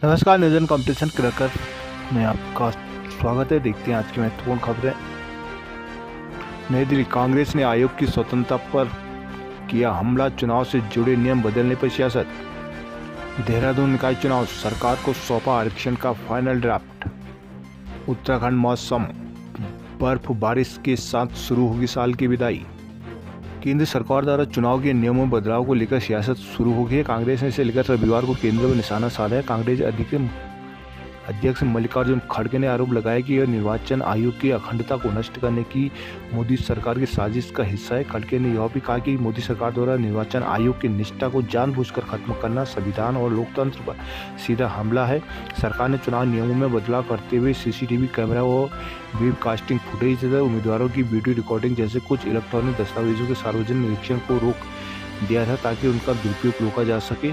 नमस्कार, news competition cracker में आपका स्वागत है। देखते हैं आज की महत्वपूर्ण खबरें। नई दिल्ली, कांग्रेस ने आयोग की स्वतंत्रता पर किया हमला, चुनाव से जुड़े नियम बदलने पर सियासत। देहरादून निकाय चुनाव, सरकार को सौंपा आरक्षण का फाइनल ड्राफ्ट। उत्तराखंड मौसम, बर्फ बारिश के साथ शुरू होगी साल की विदाई। केंद्र सरकार द्वारा चुनाव के नियमों में बदलाव को लेकर सियासत शुरू हो गई है। कांग्रेस ने इसे लेकर रविवार को केंद्र पर निशाना साधा है। कांग्रेस अध्यक्ष मल्लिकार्जुन खड़गे ने आरोप लगाया कि यह निर्वाचन आयोग की अखंडता को नष्ट करने की मोदी सरकार की साजिश का हिस्सा है। खड़गे ने यह भी कहा कि मोदी सरकार द्वारा निर्वाचन आयोग की निष्ठा को जानबूझकर खत्म करना संविधान और लोकतंत्र पर सीधा हमला है। सरकार ने चुनाव नियमों में बदलाव करते हुए सीसीटीवी कैमरा और वेबकास्टिंग फुटेज तथा उम्मीदवारों की वीडियो रिकॉर्डिंग जैसे कुछ इलेक्ट्रॉनिक दस्तावेजों के सार्वजनिक निरीक्षण को रोक दिया था ताकि उनका दुरुपयोग रोका जा सके।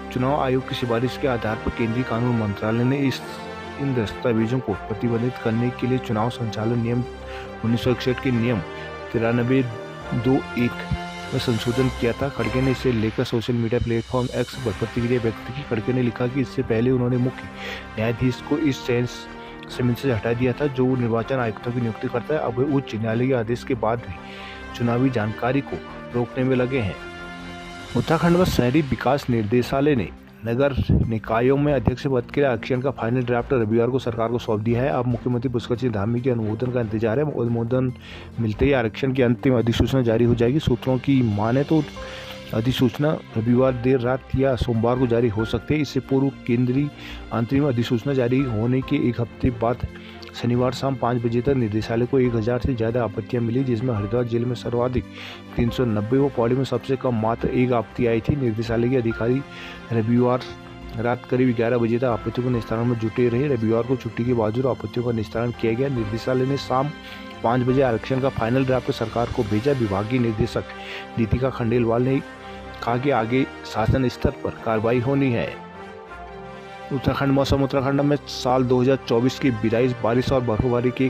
चुनाव आयोग की सिफारिश के आधार पर केंद्रीय कानून मंत्रालय ने इन दस्तावेजों को प्रतिबंधित करने के लिए चुनाव संचालन नियम 1961 के नियम 93(2)(1) में संशोधन किया था। खड़गे ने इसे लेकर सोशल मीडिया प्लेटफॉर्म एक्स पर प्रतिक्रिया व्यक्त की। खड़गे ने लिखा कि इससे पहले उन्होंने मुख्य न्यायाधीश को इस समिति से हटा दिया था जो निर्वाचन आयुक्तों की नियुक्ति करता है। अब वे उच्च न्यायालय के आदेश के बाद भी चुनावी जानकारी को रोकने में लगे हैं। उत्तराखंड में शहरी विकास निदेशालय ने नगर निकायों में अध्यक्ष पद के लिए आरक्षण का फाइनल ड्राफ्ट रविवार को सरकार को सौंप दिया है। अब मुख्यमंत्री पुष्कर सिंह धामी के अनुमोदन का इंतजार है। अनुमोदन मिलते ही आरक्षण की अंतिम अधिसूचना जारी हो जाएगी। सूत्रों की माने तो अधिसूचना रविवार देर रात या सोमवार को जारी हो सकती है। इससे पूर्व केंद्रीय अंतरिम अधिसूचना जारी होने के एक हफ्ते बाद शनिवार शाम 5 बजे तक निदेशालय को 1000 से ज़्यादा आपत्तियां मिली, जिसमें हरिद्वार जिले में सर्वाधिक 390 व पौड़ी में सबसे कम मात्र 1 आपत्ति आई थी। निर्देशालय के अधिकारी रविवार रात करीब 11 बजे तक आपत्तियों के निस्तारण में जुटे रहे। रविवार को छुट्टी के बावजूद आपत्तियों का निस्तारण किया गया। निर्देशालय ने शाम 5 बजे आरक्षण का फाइनल ड्राफ्ट सरकार को भेजा। विभागीय निदेशक दीपिका खंडेलवाल ने कहा कि आगे शासन स्तर पर कार्रवाई होनी है। उत्तराखंड मौसम, उत्तराखंड में साल 2024 की विदाई बारिश और बर्फबारी के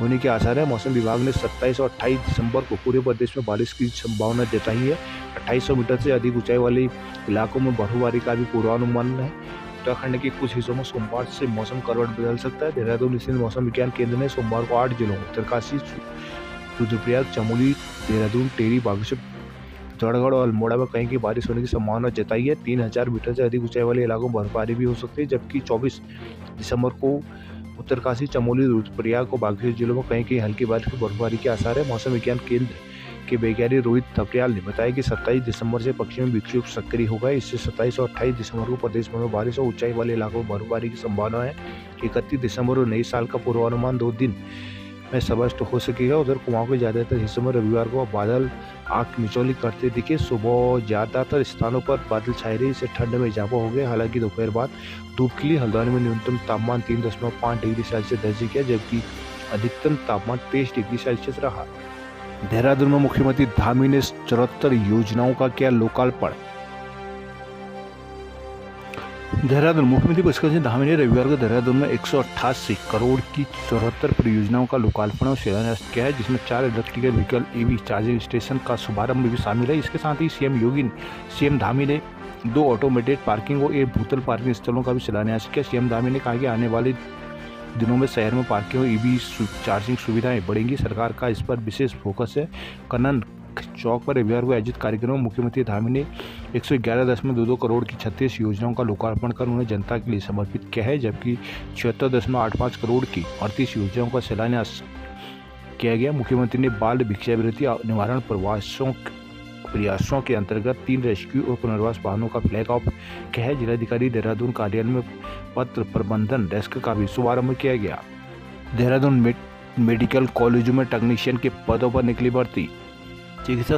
होने के आसार है। मौसम विभाग ने 27 और 28 दिसंबर को पूरे प्रदेश में बारिश की संभावना जताई है। 2800 मीटर से अधिक ऊंचाई वाले इलाकों में बर्फबारी का भी पूर्वानुमान है। उत्तराखंड के कुछ हिस्सों में सोमवार से मौसम करवट बदल सकता है। देहरादून स्थित मौसम विज्ञान केंद्र ने सोमवार को 8 जिलों उत्तरकाशी, रुद्रप्रयाग, चमोली, देहरादून, टेहरी, बागेश्वर, पिथौरागढ़ और अल्मोड़ा में कहीं की बारिश होने की संभावना जताई है। 3000 मीटर से अधिक ऊंचाई वाले इलाकों में बर्फबारी भी हो सकती है, जबकि 24 दिसंबर को उत्तरकाशी, चमोली, रुद्रप्रयाग और बागेश्वर जिलों में कहीं हल्की बारिश और बर्फबारी के आसार है। मौसम विज्ञान केंद्र के वैज्ञानिक रोहित थपलियाल ने बताया कि 27 दिसंबर से पश्चिमी विक्षोभ सक्रिय होगा। इससे 27 और 28 दिसंबर को प्रदेश भर में बारिश और ऊंचाई वाले इलाकों में बर्फबारी की संभावना है। 31 दिसंबर और नए साल का पूर्वानुमान 2 दिन में स्पष्ट हो सकेगा। उधर कुमाऊं के ज्यादातर हिस्सों में रविवार को बादल आंख मिचौली करते दिखे। सुबह ज्यादातर स्थानों पर बादल छाए रहे, इससे ठंड में इजाफा हो गया। हालांकि दोपहर बाद धूप खिली। हल्द्वानी में न्यूनतम तापमान 3.5 डिग्री सेल्सियस दर्ज किया, जबकि अधिकतम तापमान 23 डिग्री सेल्सियस रहा। देहरादून में मुख्यमंत्री धामी ने 74 योजनाओं का किया लोकार्पण। देहरादून मुख्यमंत्री पुष्कर सिंह धामी ने रविवार को देहरादून में 188 करोड़ की 74 परियोजनाओं का लोकार्पण और शिलान्यास किया है, जिसमें 4 electrical vehicle EV charging station का शुभारंभ भी शामिल है। इसके साथ ही सीएम धामी ने 2 ऑटोमेटेड पार्किंग और 1 भूतल पार्किंग स्थलों का भी शिलान्यास किया। सीएम धामी ने कहा कि आने वाले दिनों में शहर में पार्किंग और ईवी चार्जिंग सुविधाएं बढ़ेंगी। सरकार का इस पर विशेष फोकस है। कन्नन चौक पर रविवार को आयोजित कार्यक्रम में मुख्यमंत्री धामी ने 111.22 करोड़ की 36 योजनाओं का लोकार्पण कर उन्हें जनता के लिए समर्पित किया है, जबकि 76.85 करोड़ की 38 योजनाओं का शिलान्यास किया गया। मुख्यमंत्री ने बाल भिक्षावृत्ति निवारण प्रयासों के अंतर्गत 3 रेस्क्यू और पुनर्वास वाहनों का फ्लैग ऑफ किया है। जिलाधिकारी देहरादून कार्यालय में पत्र प्रबंधन डेस्क का भी शुभारंभ किया गया। देहरादून मेडिकल कॉलेजों में टेक्नीशियन के पदों पर निकली भर्ती। चिकित्सा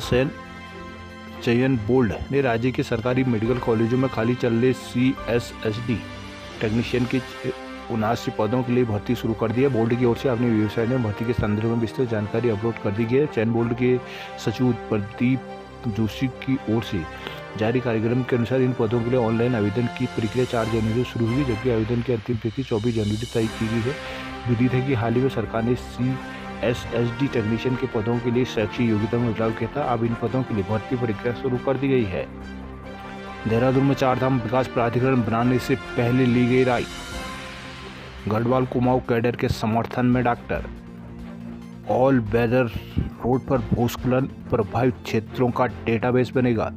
चयन बोर्ड ने राज्य के सरकारी मेडिकल कॉलेजों में खाली चल रहे CSSD टेक्नीशियन के 79 पदों के लिए भर्ती शुरू कर दी है। बोर्ड की ओर से अपनी वेबसाइट में भर्ती के संदर्भ में विस्तृत जानकारी अपलोड कर दी गई है। चयन बोर्ड के सचिव प्रदीप जोशी की ओर से जारी कार्यक्रम के अनुसार इन पदों के लिए ऑनलाइन आवेदन की प्रक्रिया 4 जनवरी से शुरू हुई, जबकि आवेदन की अंतिम तिथि 24 जनवरी तय की गई है। विदित है कि हाल ही में सरकार ने CSSD टेक्नीशियन के पदों के लिए शैक्षिक योग्यता में बदलाव किया था। अब इन पदों के लिए भर्ती प्रक्रिया शुरू कर दी गई है। देहरादून में चारधाम विकास प्राधिकरण बनाने से पहले ली गई राय। गढ़वाल कुमाऊं कैडर के समर्थन में डॉक्टर। ऑल वेदर रोड पर भूस्खलन प्रभावित क्षेत्रों का डेटाबेस बनेगा।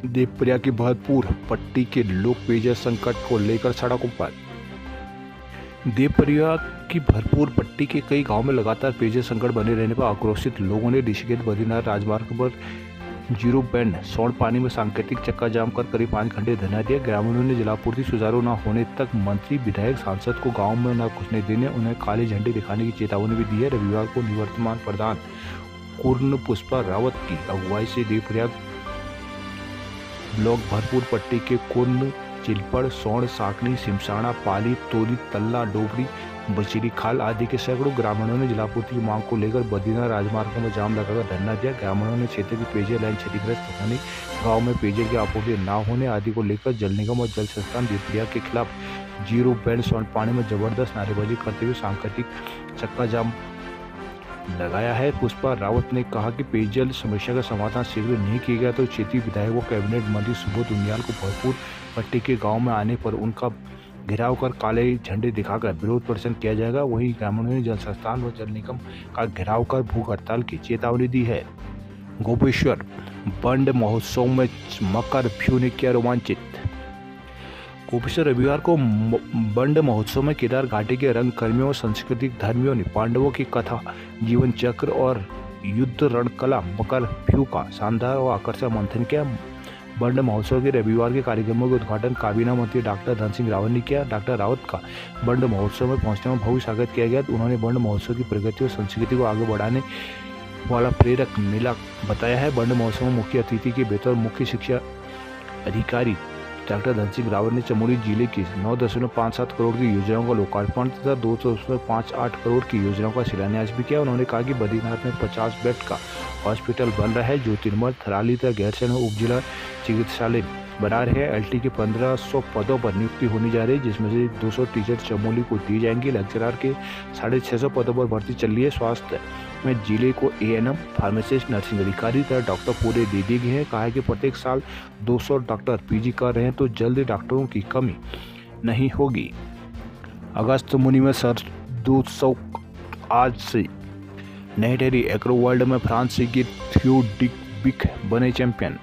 देवप्रयाग की भरतपुर पट्टी के लोग पेयजल संकट को लेकर सड़कों पर। देवप्रयाग की भरतपुर पट्टी के कई गांवों में लगातार पेयजल संकट बने रहने पर आक्रोशित लोगों ने ऋषिकेश बद्रीनाथ राजमार्ग पर जीरो बैंड सौड़ पानी में सांकेतिक चक्का जाम कर करीब 5 घंटे धरना दिया। ग्रामीणों ने जलापूर्ति सुचारू न होने तक मंत्री विधायक सांसद को गांव में न घुसने देने, उन्हें काले झंडे दिखाने की चेतावनी भी दी है। रविवार को निवर्तमान प्रधान पूर्ण पुष्पा रावत की अगुवाई से देवप्रयाग ब्लॉक भरतपुर पट्टी के कुर्न, चिलपड़, सौड़, साकनी, सिमसाना, पाली, तोली, तल्ला, डोबरी, बचीरी खाल आदि के सैकड़ों ग्रामीणों ने जलापूर्ति की मांग को लेकर बद्रीनाथ राजमार्ग में जाम लगाकर धरना दिया। ग्रामीणों ने क्षेत्र की पेयजल लाइन क्षतिग्रस्त होने, गांव में पेयजल की आपूर्ति न होने आदि को लेकर जल निगम और जल संस्थान देवप्रयाग के खिलाफ जीरो बैंड सौड़ पानी में जबरदस्त नारेबाजी करते हुए सांकेतिक चक्का जाम लगाया है। पुष्पा रावत ने कहा कि पेयजल समस्या का समाधान शीघ्र नहीं किया गया तो क्षेत्रीय विधायक व कैबिनेट मंत्री सुबोध उनियाल को भरतपुर पट्टी के गांव में आने पर उनका घेराव कर काले झंडे दिखाकर विरोध प्रदर्शन किया जाएगा। वहीं ग्रामीणों ने जल संस्थान व जल निगम का घेराव कर भूख हड़ताल की चेतावनी दी है। गोपेश्वर बंड महोत्सव में मकर फ्यू ने किया रोमांचित। गोपेश्वर रविवार को बंड महोत्सव में केदार घाटी के रंग कर्मियों और सांस्कृतिक धर्मियों ने पांडवों की कथा, जीवन चक्र और युद्ध रणकला मकर फ्यू का शानदार और आकर्षक मंथन किया। बंड महोत्सव के रविवार के कार्यक्रमों का उद्घाटन काबीना मंत्री डॉक्टर धन सिंह रावत ने किया। डॉक्टर रावत का बंड महोत्सव में पहुंचने में भव्य स्वागत किया गया। उन्होंने बंड महोत्सव की प्रगति और संस्कृति को आगे बढ़ाने वाला प्रेरक मेला बताया है। बंड महोत्सव में मुख्य अतिथि के बतौर मुख्य शिक्षा अधिकारी डॉक्टर धन सिंह रावत ने चमोली जिले की 9.57 करोड़ की योजनाओं का लोकार्पण तथा 2.58 करोड़ की योजनाओं का शिलान्यास भी किया। उन्होंने कहा कि बद्रीनाथ में 50 बेड का हॉस्पिटल बन रहा है, ज्योतिर्मठ, थराली तथा गैरसैंण में उपजिला चिकित्सालय बना रहे हैं। एलटी के 1500 पदों पर नियुक्ति होनी जा रही है, जिसमें से 200 टीचर चमोली को दी जाएंगी। लेक्चरर के 650 पदों पर भर्ती चल रही है। स्वास्थ्य में जिले को एएनएम, फार्मासिस्ट, नर्सिंग अधिकारी तथा डॉक्टर पूरे दे दिए गए हैं। कहा है कि प्रत्येक साल 200 डॉक्टर पीजी कर रहे हैं तो जल्द डॉक्टरों की कमी नहीं होगी। अगस्त मुनि में सर्दोत्सव आज से नई टेरी एक्रो वर्ल्ड में फ्रांस की थियो डिक बने चैंपियन।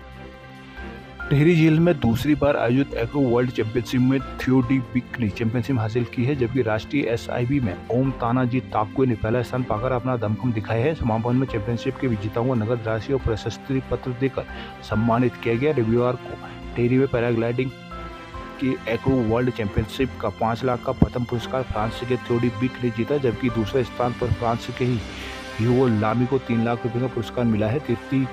टिहरी झील में दूसरी बार आयोजित एक्रो वर्ल्ड चैंपियनशिप में थियो डी बिक ने चैंपियनशिप हासिल की है, जबकि राष्ट्रीय एसआईबी में ओम तानाजी ताकवे ने पहला स्थान पाकर अपना दमखम दिखाया है। समापन में चैंपियनशिप के विजेताओं को नगद राशि और प्रशस्ति पत्र देकर सम्मानित किया गया। रविवार को टिहरी में पैराग्लाइडिंग की एक्रो वर्ल्ड चैंपियनशिप का 5 लाख का प्रथम पुरस्कार फ्रांस के थियो डी बिक ने जीता, जबकि दूसरे स्थान पर फ्रांस के ही ह्यूगो लामी को 3 लाख रुपए का पुरस्कार मिला है। तृतीय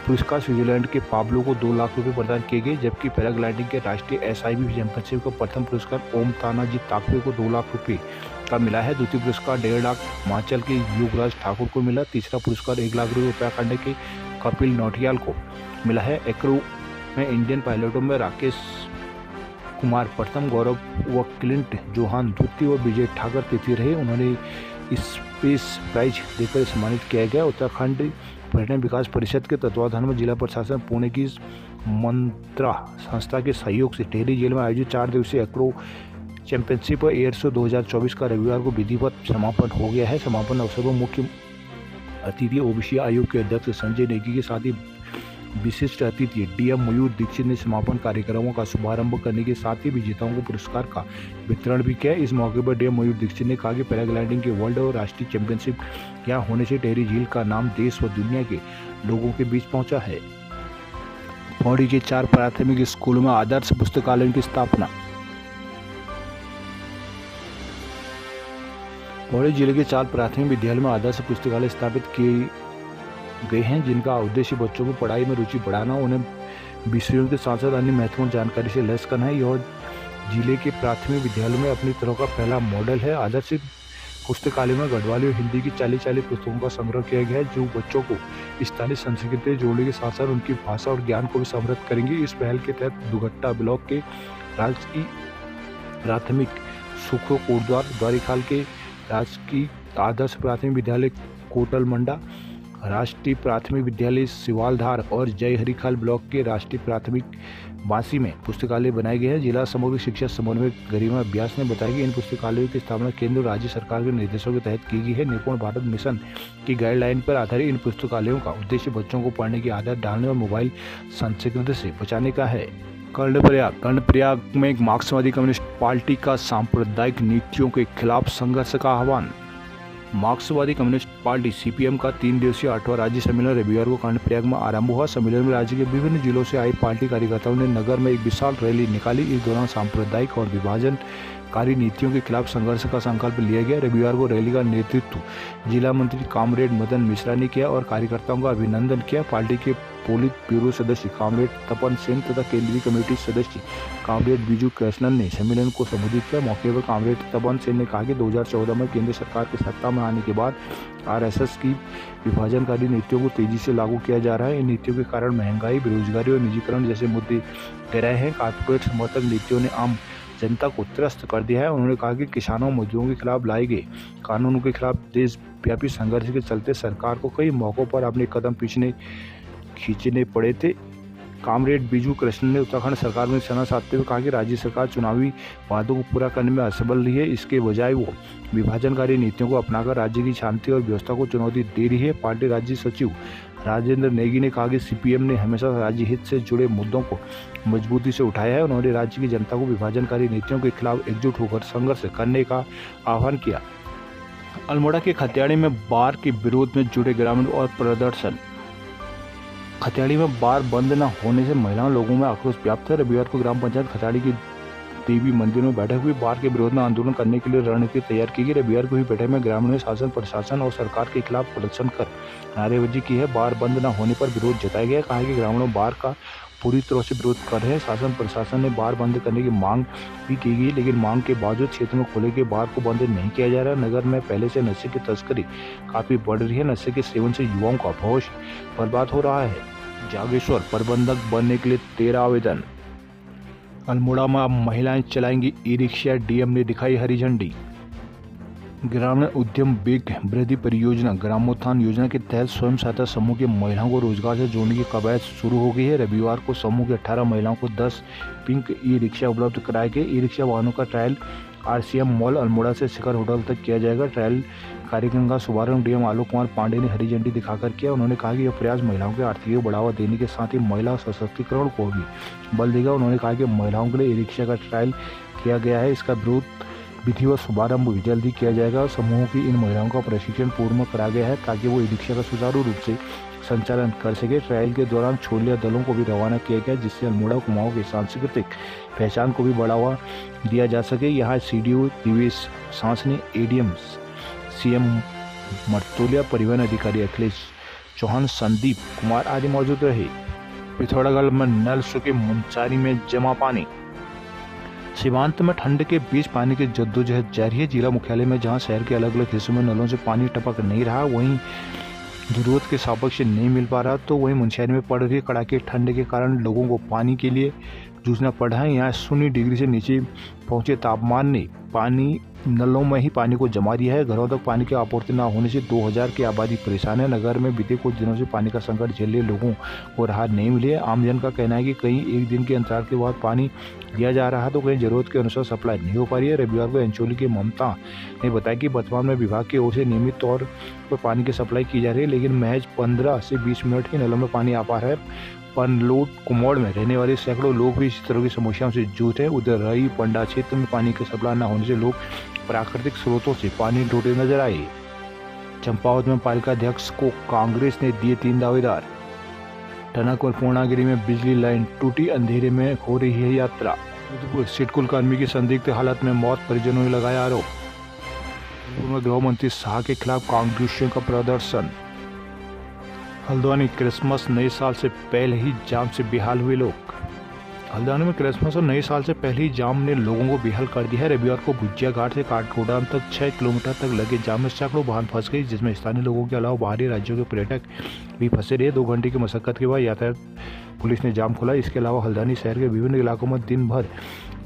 पुरस्कार स्विट्जरलैंड के पाब्लो को 2 लाख रुपए प्रदान किए गए, जबकि पैराग्लाइडिंग के राष्ट्रीय एसआईबी चैंपियनशिप का प्रथम पुरस्कार ओम तानाजी ताकवे को 2 लाख रुपए का मिला है। द्वितीय पुरस्कार 1.5 लाख हिमाचल के युगराज ठाकुर को मिला। तीसरा पुरस्कार 1 लाख रुपए उत्तराखंड के कपिल नौटियाल को मिला है। एक्रो में इंडियन पायलटों में राकेश कुमार प्रथम, गौरव व क्लिंट जोहान द्वितीय और विजय ठाकर तृतीय रहे। उन्होंने स्पेस प्राइज देकर सम्मानित किया गया। उत्तराखंड पर्यटन विकास परिषद के तत्वाधान में जिला प्रशासन पुणे की मंत्रा संस्था के सहयोग से टिहरी जेल में आयोजित 4 दिवसीय एक्रो चैंपियनशिप एयर शो 2024 का रविवार को विधिवत समापन हो गया है। समापन अवसर पर मुख्य अतिथि ओबीसी आयोग के अध्यक्ष संजय नेगी के साथ ही विशिष्ट अतिथि डीएम मयूर दीक्षित ने समापन कार्यक्रमों का शुभारंभ करने के साथ ही विजेताओं को पुरस्कार का वितरण भी किया। इस मौके पर डीएम मयूर दीक्षित ने कहा कि पैराग्लाइडिंग के वर्ल्ड और राष्ट्रीय चैंपियनशिप यहाँ होने से टिहरी झील का नाम देश व दुनिया के लोगों के बीच पहुंचा है। पौड़ी के 4 प्राथमिक स्कूलों में आदर्श पुस्तकालय की स्थापना। पौड़ी जिले के 4 प्राथमिक विद्यालयों में आदर्श पुस्तकालय स्थापित किए गए हैं, जिनका उद्देश्य बच्चों को पढ़ाई में रुचि बढ़ाना, उन्हें विषयों के साथ साथ अन्य महत्वपूर्ण जानकारी से लैस करना है। यह जिले के प्राथमिक विद्यालयों में अपनी तरह का पहला मॉडल है। आदर्श पुस्तकालय में गढ़वाली और हिंदी की 40 पुस्तकों का संग्रह किया गया है, जो बच्चों को स्थानीय संस्कृति जोड़ने के साथ साथ उनकी भाषा और ज्ञान को भी समृद्ध करेंगे। इस पहल के तहत दुघट्टा ब्लॉक के राजकीय प्राथमिक सुखो कोटद्वार, द्वारीखाल के राजकीय आदर्श प्राथमिक विद्यालय कोटल मंडा, राष्ट्रीय प्राथमिक विद्यालय सिवालधार और जय हरिखाल ब्लॉक के राष्ट्रीय प्राथमिक बांसी में पुस्तकालय बनाए गए हैं। जिला समग्र शिक्षा समन्वय गरिमा व्यास ने बताया कि इन पुस्तकालयों की स्थापना केंद्र और राज्य सरकार के निर्देशों के तहत की गई है। निपुण भारत मिशन की गाइडलाइन पर आधारित इन पुस्तकालयों का उद्देश्य बच्चों को पढ़ने की आदत डालने और मोबाइल संस्कृति से बचाने का है। कर्णप्रयाग में मार्क्सवादी कम्युनिस्ट पार्टी का सांप्रदायिक नीतियों के खिलाफ संघर्ष का आह्वान। मार्क्सवादी कम्युनिस्ट पार्टी सीपीएम का 3 दिवसीय 8वां राज्य सम्मेलन रविवार को कर्णप्रयाग में आरंभ हुआ। सम्मेलन में राज्य के विभिन्न जिलों से आए पार्टी कार्यकर्ताओं ने नगर में एक विशाल रैली निकाली। इस दौरान सांप्रदायिक और विभाजनकारी नीतियों के खिलाफ संघर्ष का संकल्प लिया गया। रविवार को रैली का नेतृत्व जिला मंत्री कॉमरेड मदन मिश्रा ने किया और कार्यकर्ताओं का अभिनंदन किया। पार्टी के पोलित ब्यूरो सदस्य कॉमरेड तपन सेन तथा केंद्रीय कमेटी सदस्य कॉमरेड बीजू कृष्णन ने सम्मेलन को संबोधित किया। मौके पर कॉमरेड तपन सेन ने कहा कि 2014 में केंद्र सरकार के सत्ता में आने के बाद आरएसएस की विभाजनकारी नीतियों को तेजी से लागू किया जा रहा है। इन नीतियों के कारण महंगाई, बेरोजगारी और निजीकरण जैसे मुद्दे गहराए हैं। कारपोरेट समर्थक नीतियों ने आम जनता को त्रस्त कर दिया है। उन्होंने कहा कि किसानों और मजदूरों के खिलाफ लाए गए कानूनों के खिलाफ देशव्यापी संघर्ष के चलते सरकार को कई मौकों पर अपने कदम पीछे खींचने पड़े थे। कॉमरेड बीजू कृष्ण ने उत्तराखंड सरकार में निशाना साधते हुए कहा कि राज्य सरकार चुनावी वादों को पूरा करने में असफल रही है। इसके बजाय वो विभाजनकारी नीतियों को अपनाकर राज्य की शांति और व्यवस्था को चुनौती दे रही है। पार्टी राज्य सचिव राजेंद्र नेगी ने कहा कि सीपीएम ने हमेशा राज्य हित से जुड़े मुद्दों को मजबूती से उठाया है। उन्होंने राज्य की जनता को विभाजनकारी नीतियों के खिलाफ एकजुट होकर संघर्ष करने का आह्वान किया। अल्मोड़ा के खतियाड़ी में बार के विरोध में जुड़े ग्रामीण और प्रदर्शन। खतियाड़ी में बार बंद न होने से महिलाओं लोगों में आक्रोश व्याप्त है। रविवार को ग्राम पंचायत खतियाड़ी की देवी मंदिर में बैठक हुई। बार के विरोध में आंदोलन करने के लिए रणनीति तैयार की गई। रविवार को हुई बैठक में ग्रामीणों ने शासन, प्रशासन और सरकार के खिलाफ प्रदर्शन कर नारेबाजी की है। बार बंद न होने पर विरोध जताया गया। कहा कि ग्रामीणों बार का पूरी तरह से विरोध कर रहे हैं। शासन प्रशासन ने बार बंद करने की मांग भी की गई, लेकिन मांग के बावजूद क्षेत्र में खोले गए बार को बंद नहीं किया जा रहा। नगर में पहले से नशे की तस्करी काफी बढ़ रही है। नशे के सेवन से युवाओं का भविष्य बर्बाद हो रहा है। जागेश्वर प्रबंधक बनने के लिए 13 आवेदन। अल्मोड़ा में अब महिलाएं चलाएंगी ई रिक्शा, डीएम ने दिखाई हरी झंडी। ग्रामीण उद्यम वेग वृद्धि परियोजना ग्रामोत्थान योजना के तहत स्वयं सहायता समूह के महिलाओं को रोजगार से जोड़ने की कवायद शुरू हो गई है। रविवार को समूह के 18 महिलाओं को 10 पिंक ई रिक्शा उपलब्ध कराए गए। ई रिक्शा वाहनों का ट्रायल आरसीएम मॉल अल्मोड़ा से शिखर होटल तक किया जाएगा। ट्रायल कार्यक्रम का शुभारंभ डीएम आलोक कुमार पांडे ने हरी झंडी दिखाकर किया। उन्होंने कहा कि यह प्रयास महिलाओं के आर्थिक बढ़ावा देने के साथ ही महिला सशक्तिकरण को भी बल देगा। उन्होंने कहा कि महिलाओं के लिए ई रिक्शा का ट्रायल किया गया है। इसका विधिवत शुभारंभ भी जल्दी किया जाएगा। समूह की इन महिलाओं का प्रशिक्षण पूर्ण करा गया है ताकि वो ई रिक्शा का सुचारू रूप से संचालन कर सके। ट्रायल के दौरान छोलिया दलों को भी रवाना किया गया, जिससे अल्मोड़ा कुमाऊं की सांस्कृतिक पहचान को भी बढ़ावा दिया जा सके। यहाँ सीडीओ दिवेश सांसने, एडीएम सीएम मर्तोलिया, परिवहन अधिकारी अखिलेश चौहान, संदीप कुमार आदि मौजूद रहे। पिथौरागढ़ में नल सूखे, मुंचारी में जमा पानी। सीमांत में ठंड के बीच पानी की जद्दोजहद जारी है। जिला मुख्यालय में जहां शहर के अलग अलग हिस्सों में नलों से पानी टपक नहीं रहा, वहीं जरूरत के सापेक्ष नहीं मिल पा रहा, तो वहीं मुंशियारी में पड़ रही कड़ाके ठंड के कारण लोगों को पानी के लिए जूझना पड़ रहा है। यहाँ 0 डिग्री से नीचे पहुंचे तापमान ने पानी नलों में ही पानी को जमा दिया है। घरों तक पानी की आपूर्ति न होने से 2000 की आबादी परेशान है। नगर में बीते कुछ दिनों से पानी का संकट झेल रहे लोगों को राहत नहीं मिली है। आमजन का कहना है कि कहीं एक दिन के अंतराल के बाद पानी दिया जा रहा है, तो कहीं जरूरत के अनुसार सप्लाई नहीं हो पा रही है। रविवार को अंचोली की ममता ने बताया कि वर्तमान में विभाग की ओर से नियमित तौर पर पानी की सप्लाई की जा रही है, लेकिन महज 15 से 20 मिनट ही नलों में पानी आ पा रहा है। पनलोड कुमोड़ में रहने वाले सैकड़ों लोग भी इस तरह की समस्याओं से जूझ रहे हैं। उधर रई पंडा क्षेत्र में पानी की सप्लाई न होने से लोग प्राकृतिक स्रोतों से पानी ढूंढते नजर आए। चंपावत में पालिका अध्यक्ष को कांग्रेस ने दिए 3 दावेदार। टनक और पूर्णागिरी में बिजली लाइन टूटी, अंधेरे में हो रही है यात्रा। सिडकुल कर्मी की संदिग्ध हालत में मौत, परिजनों ने लगाया आरोप। गृह मंत्री शाह के खिलाफ कांग्रेसियों का प्रदर्शन। हल्द्वानी क्रिसमस नए साल से पहले ही जाम से बेहाल हुए लोग। हल्द्वानी में क्रिसमस और नए साल से पहले ही जाम ने लोगों को बेहाल कर दिया है। रविवार को भुजिया घाट से काठगोदाम तक 6 किलोमीटर तक लगे जाम में सैकड़ों वाहन फंस गई, जिसमें स्थानीय लोगों के अलावा बाहरी राज्यों के पर्यटक भी फंसे रहे। 2 घंटे की मशक्कत के बाद यातायात पुलिस ने जाम खोला। इसके अलावा हल्द्वानी शहर के विभिन्न इलाकों में दिन भर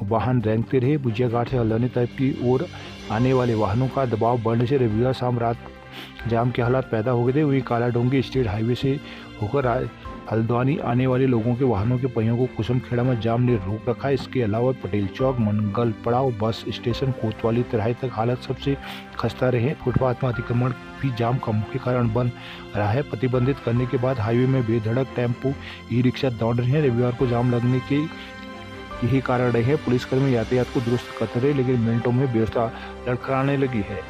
वाहन रेंगते रहे। भुजिया घाट से हल्द्वानी तरफ की ओर आने वाले वाहनों का दबाव बढ़ने से रविवार शाम रात जाम के हालात पैदा हो गए थे। वहीं कालाडोंगी स्टेट हाईवे से होकर हल्द्वानी आने वाले लोगों के वाहनों के पहियों को कुसुमखेड़ा में जाम ने रोक रखा है। इसके अलावा पटेल चौक, मंगल पड़ाव, बस स्टेशन, कोतवाली तिराहे तक हालत सबसे खस्ता रहे। फुटपाथ में अतिक्रमण भी जाम का मुख्य कारण बन रहा है। प्रतिबंधित करने के बाद हाईवे में बेधड़क टेम्पो, ई रिक्शा दौड़ रहे हैं। रविवार को जाम लगने के यही कारण रहे हैं। पुलिसकर्मी यातायात को दुरुस्त करते रहे, लेकिन मिनटों में व्यवस्था लड़खड़ाने लगी है।